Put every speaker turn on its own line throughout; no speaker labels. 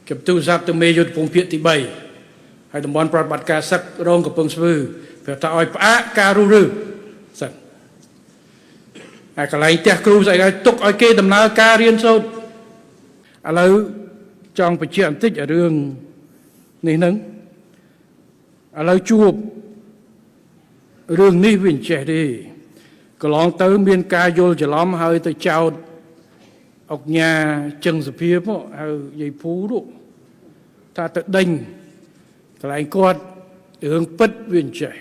Kịp tu sắp từ mê dụt vùng phiện tí bày hay tầm bọn bọt bạc ca sắc rong của bông sư phải ta oi phá ca ru rư sẵn ai cả lấy tạc cru dạy ra tục oi kê tầm ná ca riêng sâu à lâu trong phải chuyện tích ở đường này nâng à lâu chuộc đường ní vinh trẻ đi có lòng tới miền ca vô cho lắm hơi tới chào ốc nhà chân sập phía hơi dây phú độ ta tự đinh cái lại con đường bất viên trẻ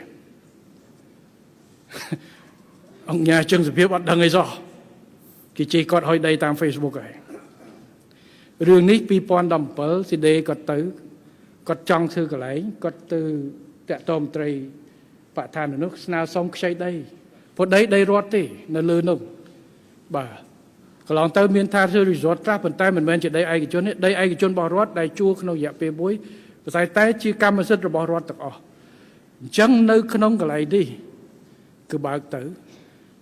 ông nhà chân sập phía bắt đằng ấy rõ cái chị con hỏi đây tam Facebook này đường ní pi pon đầm bờ thì đây có tới có trong thư cái lấy có từ tệ tôm tây bạ than ở nước nào xong cái đây phút đấy đây rót đi nó lừa nông bà cái lòng tới miền Tha sư resort ra phần tay mình bên chỉ đây ai cái chốn ấy đây ai cái chốn bò rót đây chua không dẹp về bối và sai tay chỉ cam mà rất là bò rót tất chẳng nơi không cái này đi cứ bảo tử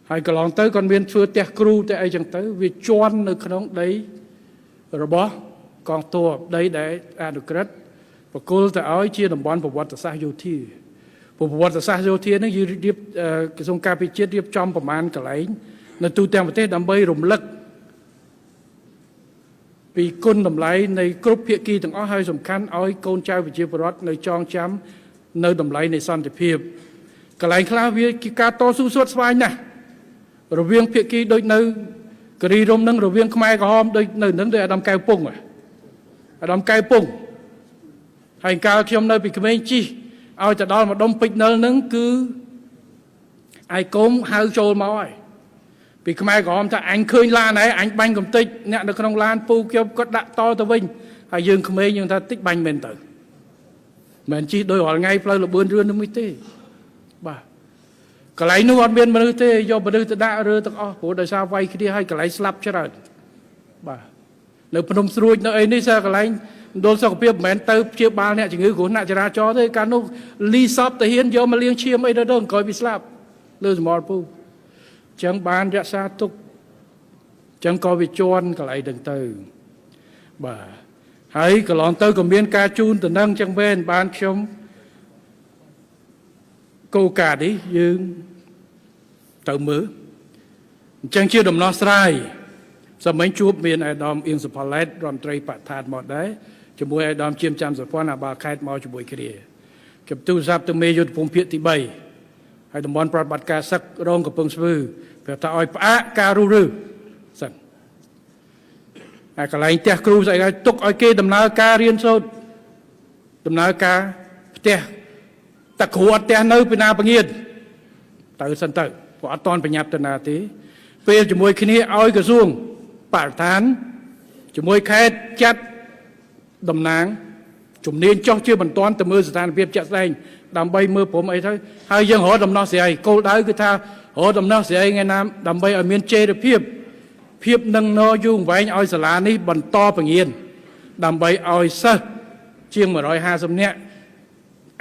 hay cái lòng tới còn miền phơi tẹt cru tại ai chẳng tới vì choan nơi không đấy rồi bó còn tua đây để ăn được rất và cô ta nói chia làm bón của vật sa vô thi của vật sa vô thi nó như điệp cái sông cà phê chết điệp trongประมาณ cái lấy nó tu theo một thế đam bay rùng lắc vì côn đầm lấyในกรุ๊ป ភាគី ទាំងអស់ ហើយ សំខាន់ ឲ្យ កូនចៅ ប្រជាពលរដ្ឋ នៅ ចងចាំ នៅ តម្លៃ នៃ សន្តិភាព កន្លែង ខ្លះ វា ជា ការ តស៊ូ ស្វិតស្វាញ ណាស់ រវាង ភាគី ដូច នៅ គិរីរំ នឹង រវាង ខ្មែរ ក្រហម ដូច នៅ នឹង ដូច អាដាមកែវពង អាដាមកែវពង ហើយ កាល ខ្ញុំ នៅ ពី ក្មេង ជីឲ្យ ទៅ ដល់ ម្ដុំ ពេជ្រនិល នឹង គឺ ឯ កុំ ហៅ ចូល មក ហើយ ពីខ្មែរក្រហមថាអញឃើញឡានហើយអញបាញ់កំតិចអ្នកនៅក្នុងឡានពូខ្ញុំគាត់ដាក់តទៅវិញហើយយើងក្មេងយើងថាតិចបាញ់មែនទៅមិនជិះដោយរាល់ថ្ងៃផ្លូវលបឿនរឿននោះមិនទេបាទកន្លែងនោះអត់មានមនុស្សទេយកមនុស្សទៅដាក់រើទាំងអស់ព្រោះដោយសារវាយគ្នាហើយកន្លែងស្លាប់ច្រើនបាទនៅភ្នំស្រួចនៅអីនេះសារកន្លែងមណ្ឌលសុខភាពមិនមែនទៅព្យាបាលអ្នកជំងឺគ្រោះថ្នាក់ចរាចរណ៍ទេកាលនោះលីសពទៅហ៊ានយកមកលាងឈាមអីទៅដល់ក្រោយពីស្លាប់លើសមរភូមិចឹងបានរក្សាទុកចឹងក៏វាជន់កន្លែងទាំងទៅបាទហើយកន្លងទៅក៏មានការជូនតំណែងចឹងមែនបានខ្ញុំកោកានេះយើងទៅមើលអញ្ចឹងជាដំណោះស្រាយសម័យជួបមានអាដាមអៀងសុផលឡេតរដ្ឋមន្ត្រីបឋានមកដែរជាមួយអាដាមជាមចាំសុភ័ណ្ឌអាបាលខេត្តមកជាមួយគ្នាខ្ញុំទូរស័ព្ទទៅមេយុទ្ធភូមិភាគទី3ហើយតំបន់ប្រតិបត្តិការសឹករងកំពង់ស្ពឺប្រាប់ថាឲ្យផ្អាកការរុះរើសិនហើយកន្លែងផ្ទះគ្រូស្អីឲ្យទុកឲ្យគេដំណើរការរៀនសូត្រដំណើរការផ្ទះតាគ្រូអត់ផ្ទះនៅពីណាពងៀនទៅសិនទៅព្រោះអត់តន់ប្រញាប់ទៅណាទេពេលជាមួយគ្នាឲ្យក្រសួងបរិស្ថានជាមួយខេត្តចាត់តំណាងជំនាញចោះជាបន្តទៅមើលស្ថានភាពជាក់ស្ដែងដើម្បីមើលព្រមអីទៅហើយយើងរកដំណោះស្រាយគោលដៅគឺថារកដំណោះស្រាយថ្ងៃណាដើម្បីឲ្យមានចេរភាពនឹងណយូរវែងឲ្យសាលានេះបន្តពង្រៀនដើម្បីឲ្យសិស្សជាង150នាក់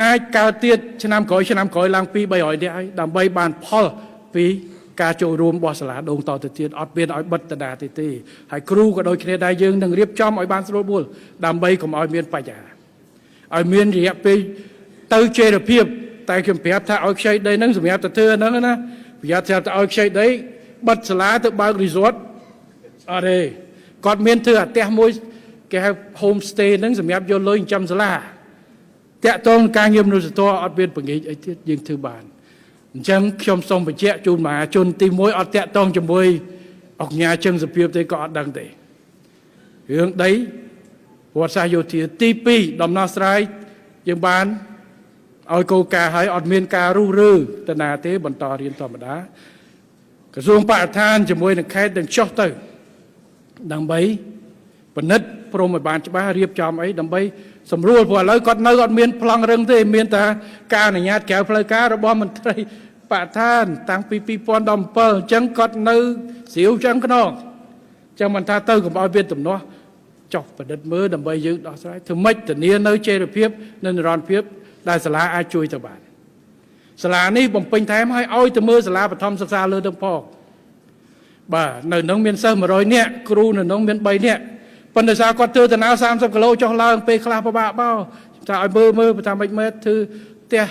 អាចកើតទៀតឆ្នាំក្រោយឡើង2-300នាក់ហើយដើម្បីបានផលពីការចូលរួមរបស់សាលាដងតទៅទៀតអត់មានឲ្យបិទតដាទេហើយគ្រូក៏ដូចគ្នាដែរយើងនឹងរៀបចំឲ្យបានស្រួលបួលដើម្បីកុំឲ្យមានបញ្ហាឲ្យមានរយៈពេលទៅចេរភាពតែខ្ញុំប្រាប់ថាឲ្យខ្ចីដីហ្នឹងសម្រាប់ទៅធ្វើហ្នឹងណាប្រយ័ត្នថាឲ្យខ្ចីដីបិទសាលាទៅបើក resort អត់ទេគាត់មានធ្វើអាផ្ទះមួយគេហៅ home stay ហ្នឹងសម្រាប់យកលុយចិញ្ចឹមសាលាតាក់ទងការងារមនុស្សធម៌អត់មានបង្ហាញអីទៀតយើងធ្វើបានអញ្ចឹងខ្ញុំសូមបញ្ជាក់ជូនមហាជនទី1អត់តាក់ទងជាមួយអង្គការជើងសភាពទេក៏អត់ដឹងទេរឿងដីវត្តសាសយោធាទី2ដំណោះស្រាយយើងបានឲ្យកោការឲ្យអត់មានការរុះរើទៅណាទេបន្តរៀនធម្មតាក្រសួងបរិស្ថានជាមួយនឹងខេត្តនឹងចុះទៅដើម្បីពិនិត្យព្រមឲ្យបានច្បាស់រៀបចំអីដើម្បីសម្រួលព្រោះឥឡូវគាត់នៅអត់មានប្លង់រឹងទេមានតែការអនុញ្ញាតក្រៅផ្លូវការរបស់មន្ត្រីបរិស្ថានតាំងពី2017អញ្ចឹងគាត់នៅស្រាវចឹងខ្នងអញ្ចឹងមិនថាទៅកុំឲ្យមានទំនាស់ចុះប្រឌិតមើលដើម្បីយើងដោះស្រាយធ្វើម៉េចធានានៅចេរភាពនិងនិរន្តរភាពដែលសាលាអាចជួយទៅបានសាលានេះបំពេញថែមឲ្យទៅមើលសាលាបឋមសិក្សាលើទឹកផងបាទនៅនឹងមានសិស្ស100នាក់គ្រូនៅនឹងមាន3នាក់ ប៉ុន្តែសារគាត់ធ្វើដំណើរ30 គីឡូចុះឡើងពេលខ្លះពិបាកបោថាឲ្យមើលតាមមិនមែនធ្វើផ្ទះ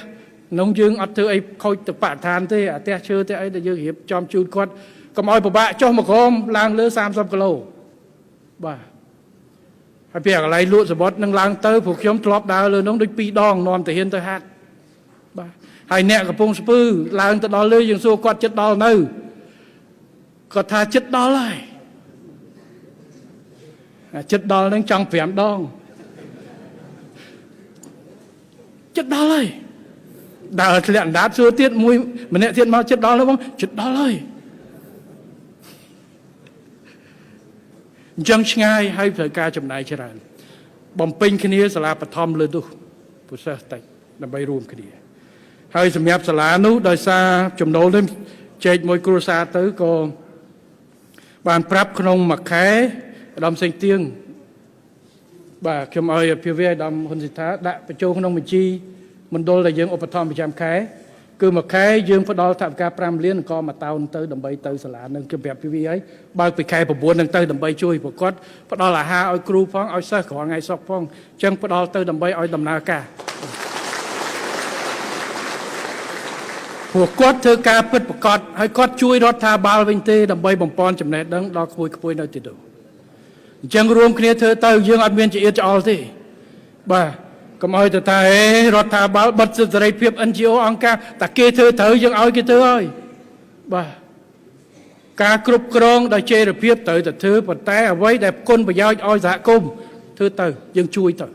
ក្នុងយើងអត់ធ្វើអីខូចទឹកបរិស្ថានទេអាផ្ទះឈើទេអីដែលយើងរៀបចំជូនគាត់កុំឲ្យពិបាកចុះមកក្រោមឡើងលើ30 គីឡូបាទហើយពីកន្លែងលក់សបុតនឹងឡើងទៅព្រោះខ្ញុំធ្លាប់ដើរលើនោះដូច2 ដងនាំតាហ៊ានទៅហាត់បាទហើយអ្នកកំពុងស្ពឺឡើងទៅដល់លើយើងសួរគាត់ចិត្តដល់នៅគាត់ថាចិត្តដល់ហើយចិត្តដល់នឹងចង់5 ដងចិត្តដល់ហើយដើរធ្លាក់អណ្ដាតសួរទៀតមួយម្នាក់ទៀតមកចិត្តដល់ហើយបងចិត្តដល់ហើយអញ្ចឹងឆ្ងាយហើយត្រូវការចំណាយច្រើនបំពេញគ្នាសាលាបឋមលើនោះពុទ្ធសាសតិចដើម្បីរួមគ្នាហើយសម្រាប់សាលានោះដោយសារចំណូលនេះចែកមួយគ្រួសារទៅក៏បានប្រាប់ក្នុងមួយខែឧត្តមសេងទៀងបាទខ្ញុំឲ្យអភិវឌ្ឍឧត្តមហ៊ុនសិដ្ឋាដាក់បញ្ចូលក្នុងបញ្ជីមណ្ឌលដែលយើងឧបត្ថម្ភប្រចាំខែគឺមួយខែយើងផ្ដល់ថវិកា5 លានក៏មួយតោនទៅដើម្បីទៅសាលានឹងខ្ញុំប្រាប់ពីវាហើយបើពីខែ9នឹងទៅដើម្បីជួយប្រកបផ្ដល់អាហារឲ្យគ្រូផងឲ្យសិស្សក្រថ្ងៃសុខផងអញ្ចឹងផ្ដល់ទៅដើម្បីឲ្យដំណើរការព្រោះគាត់ធ្វើការពិតប្រាកដហើយគាត់ជួយរដ្ឋាភិបាលវិញទេដើម្បីបំពេញចំណេះដឹងដល់ក្មួយៗនៅទីនោះអញ្ចឹងរួមគ្នាធ្វើទៅយើងអត់មានជាអៀតច្អល់ទេបាទកុំឲ្យទៅថារដ្ឋាភិបាលបិទសិទ្ធិសេរីភាព NGO អង្គការតែគេធ្វើត្រូវយើងឲ្យគេធ្វើហើយបាទការគ្រប់គ្រងដោយចីរភាពត្រូវតែធ្វើប៉ុន្តែអ្វីដែលគុណប្រយោជន៍ឲ្យសហគមន៍ធ្វើទៅយើងជួយទៅ